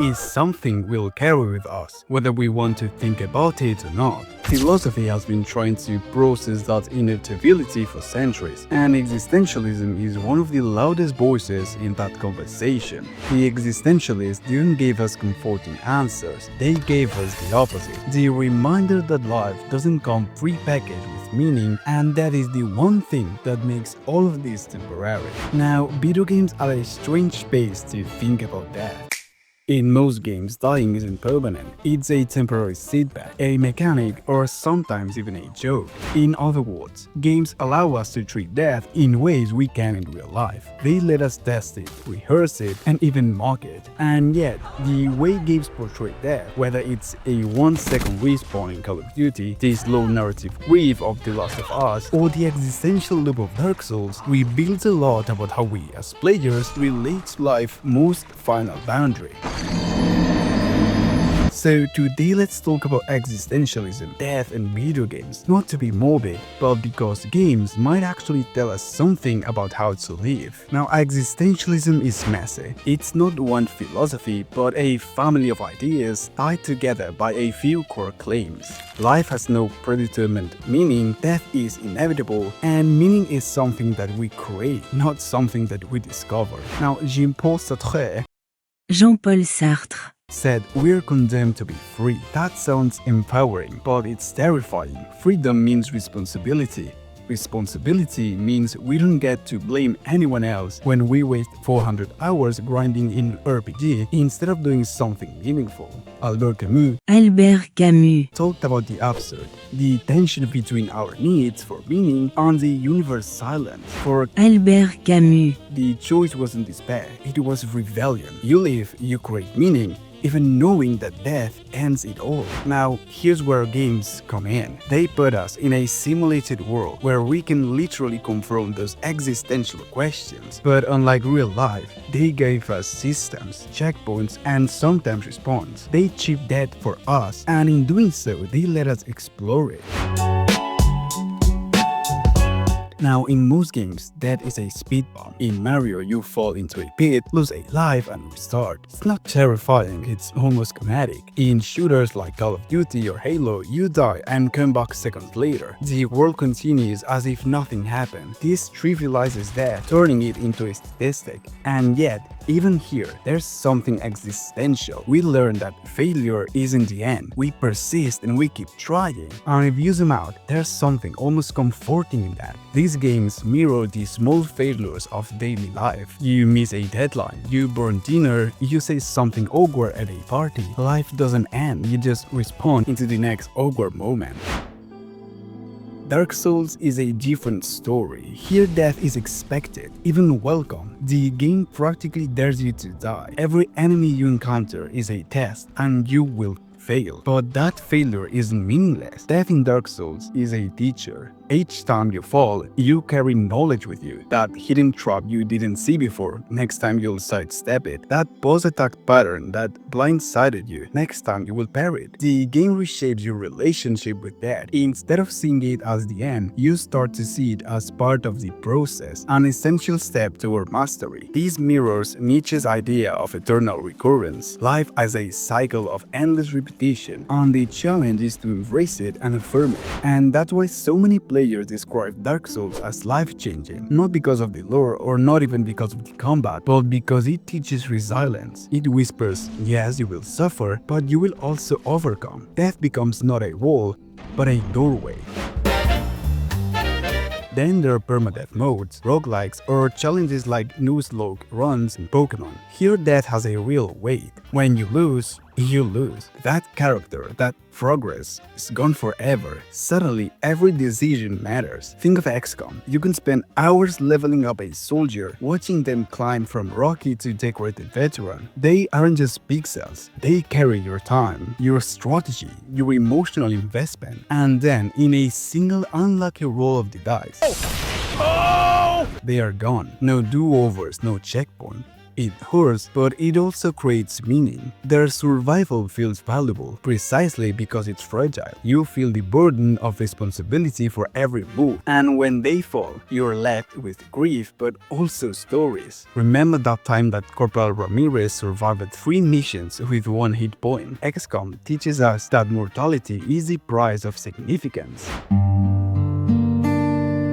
is something we'll carry with us, whether we want to think about it or not. Philosophy has been trying to process that inevitability for centuries, and existentialism is one of the loudest voices in that conversation. The existentialists didn't give us comforting answers, they gave us the opposite. The reminder that life doesn't come pre-packaged with meaning, and that is the one thing that makes all of this temporary. Now, video games are a strange space to think about that. In most games, dying isn't permanent. It's a temporary setback, a mechanic, or sometimes even a joke. In other words, games allow us to treat death in ways we can in real life. They let us test it, rehearse it, and even mock it. And yet, the way games portray death, whether it's a 1-second respawn in Call of Duty, the slow narrative grief of The Last of Us, or the existential loop of Darksouls, reveals a lot about how we as players relate to life's most final boundary. So today let's talk about existentialism, death and video games, not to be morbid, but because games might actually tell us something about how to live. Now, existentialism is messy. It's not one philosophy, but a family of ideas tied together by a few core claims. Life has no predetermined meaning, death is inevitable, and meaning is something that we create, not something that we discover. Now, Jean-Paul Sartre said, "We're condemned to be free." That sounds empowering, but it's terrifying. Freedom means responsibility. Responsibility means we don't get to blame anyone else when we waste 400 hours grinding in RPG instead of doing something meaningful. Albert Camus talked about the absurd, the tension between our needs for meaning and the universe silence. For Albert Camus, the choice wasn't despair, it was rebellion. You live, you create meaning, even knowing that death ends it all. Now, here's where games come in. They put us in a simulated world where we can literally confront those existential questions. But unlike real life, they gave us systems, checkpoints, and sometimes response. They chip death for us, and in doing so, they let us explore it. Now, in most games, death is a speed bump. In Mario, you fall into a pit, lose a life, and restart. It's not terrifying, it's almost comedic. In shooters like Call of Duty or Halo, you die and come back seconds later. The world continues as if nothing happened. This trivializes death, turning it into a statistic. And yet, even here, there's something existential. We learn that failure isn't the end. We persist and we keep trying. And if you zoom out, there's something almost comforting in that. These games mirror the small failures of daily life. You miss a deadline, you burn dinner, you say something awkward at a party. Life doesn't end, you just respond into the next awkward moment. Darksouls is a different story. Here death is expected, even welcome. The game practically dares you to die. Every enemy you encounter is a test, and you will fail. But that failure isn't meaningless. Death in Dark Souls is a teacher. Each time you fall, you carry knowledge with you. That hidden trap you didn't see before, next time you'll sidestep it. That boss attack pattern that blindsided you, next time you will parry it. The game reshapes your relationship with death. Instead of seeing it as the end, you start to see it as part of the process, an essential step toward mastery. This mirrors Nietzsche's idea of eternal recurrence, life as a cycle of endless repetition, and the challenge is to embrace it and affirm it. And that's why so many players describe Dark Souls as life-changing, not because of the lore or not even because of the combat, but because it teaches resilience. It whispers, yes, you will suffer, but you will also overcome. Death becomes not a wall, but a doorway. Then there are permadeath modes, roguelikes, or challenges like Nuzlocke runs in Pokemon. Here death has a real weight. When you lose, you lose. That character, that progress is gone forever. Suddenly, every decision matters. Think of XCOM. You can spend hours leveling up a soldier, watching them climb from rookie to decorated veteran. They aren't just pixels. They carry your time, your strategy, your emotional investment. And then, in a single unlucky roll of the dice, they are gone. No do-overs, no checkpoint. It hurts, but it also creates meaning. Their survival feels valuable precisely because it's fragile. You feel the burden of responsibility for every move, and when they fall, you're left with grief but also stories. Remember that time that Corporal Ramirez survived 3 missions with 1 hit point? XCOM teaches us that mortality is the price of significance.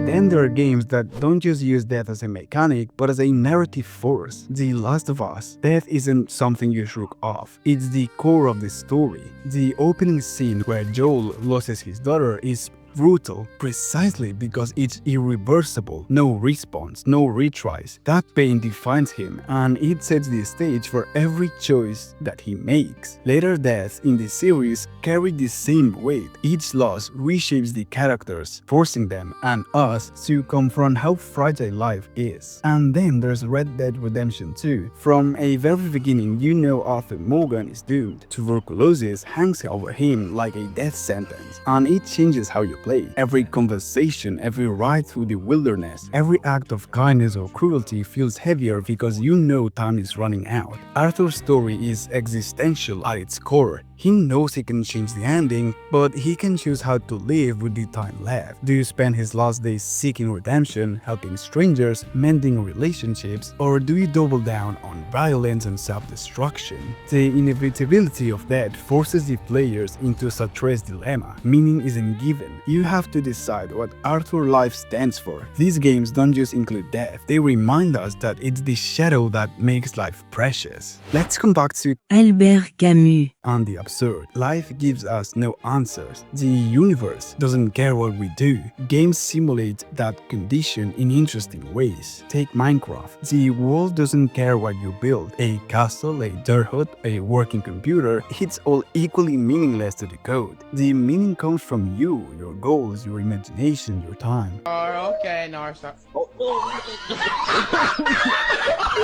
Then there are games that don't just use death as a mechanic, but as a narrative force. The Last of Us. Death isn't something you shrug off. It's the core of the story. The opening scene where Joel loses his daughter is brutal precisely because it's irreversible. No response, no retries. That pain defines him, and it sets the stage for every choice that he makes. Later deaths in the series carry the same weight. Each loss reshapes the characters, forcing them and us to confront how fragile life is. And then there's Red Dead Redemption 2. From a very beginning, you know Arthur Morgan is doomed. Tuberculosis hangs over him like a death sentence, and it changes how you play. Every conversation, every ride through the wilderness, every act of kindness or cruelty feels heavier because you know time is running out. Arthur's story is existential at its core. He knows he can change the ending, but he can choose how to live with the time left. Do you spend his last days seeking redemption, helping strangers, mending relationships, or do you double down on violence and self-destruction? The inevitability of death forces the players into Sartre's dilemma. Meaning isn't given. You have to decide what Arthur life stands for. These games don't just include death, they remind us that it's the shadow that makes life precious. Let's come back to Albert Camus. and the absurd. Life gives us no answers. The universe doesn't care what we do. Games simulate that condition in interesting ways. Take Minecraft. The world doesn't care what you build. A castle, a dirt hut, a working computer, it's all equally meaningless to the code. The meaning comes from you, your goals, your imagination, your time. Okay, no, stop.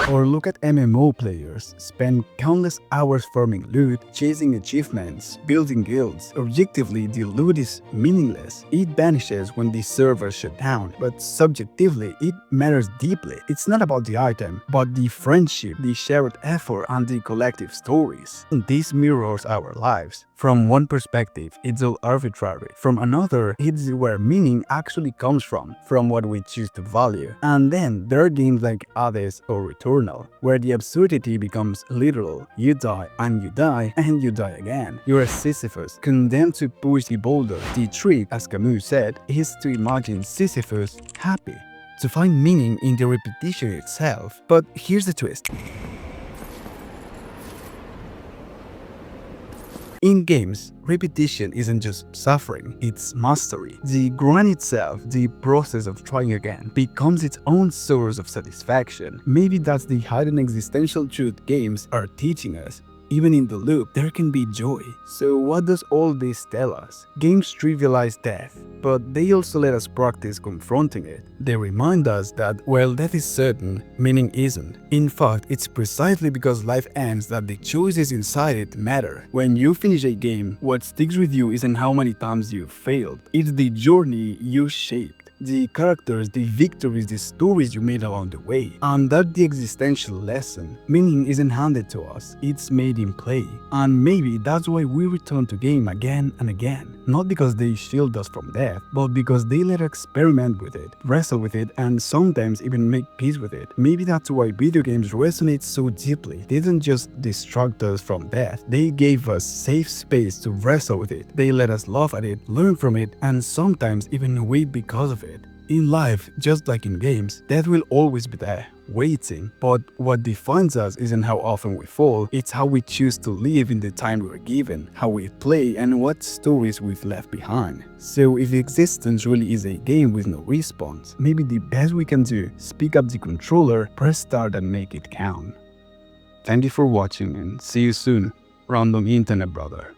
Or look at MMO players. Spend countless hours farming loot, chasing achievements, building guilds. Objectively, the loot is meaningless. It vanishes when the servers shut down, but subjectively, it matters deeply. It's not about the item, but the friendship, the shared effort, and the collective stories. This mirrors our lives. From one perspective, it's all arbitrary. From another, it's where meaning actually comes from what we choose to value. And then there are games like Hades or Returnal, where the absurdity becomes literal. You die, and you die, and you die again. You're a Sisyphus, condemned to push the boulder. The trick, as Camus said, is to imagine Sisyphus happy, to find meaning in the repetition itself. But here's the twist. In games, repetition isn't just suffering, it's mastery. The grind itself, the process of trying again, becomes its own source of satisfaction. Maybe that's the hidden existential truth games are teaching us. Even in the loop, there can be joy. So what does all this tell us? Games trivialize death, but they also let us practice confronting it. They remind us that while death is certain, meaning isn't. In fact, it's precisely because life ends that the choices inside it matter. When you finish a game, what sticks with you isn't how many times you failed. It's the journey you shaped. The characters, the victories, the stories you made along the way. And that's the existential lesson. Meaning isn't handed to us, it's made in play. And maybe that's why we return to game again and again. Not because they shield us from death, but because they let us experiment with it, wrestle with it, and sometimes even make peace with it. Maybe that's why video games resonate so deeply. They didn't just distract us from death, they gave us safe space to wrestle with it. They let us laugh at it, learn from it, and sometimes even weep because of it. In life, just like in games, death will always be there, waiting. But what defines us isn't how often we fall, it's how we choose to live in the time we're given, how we play, and what stories we've left behind. So if existence really is a game with no response, maybe the best we can do is pick up the controller, press start, and make it count. Thank you for watching, and see you soon, random internet brother.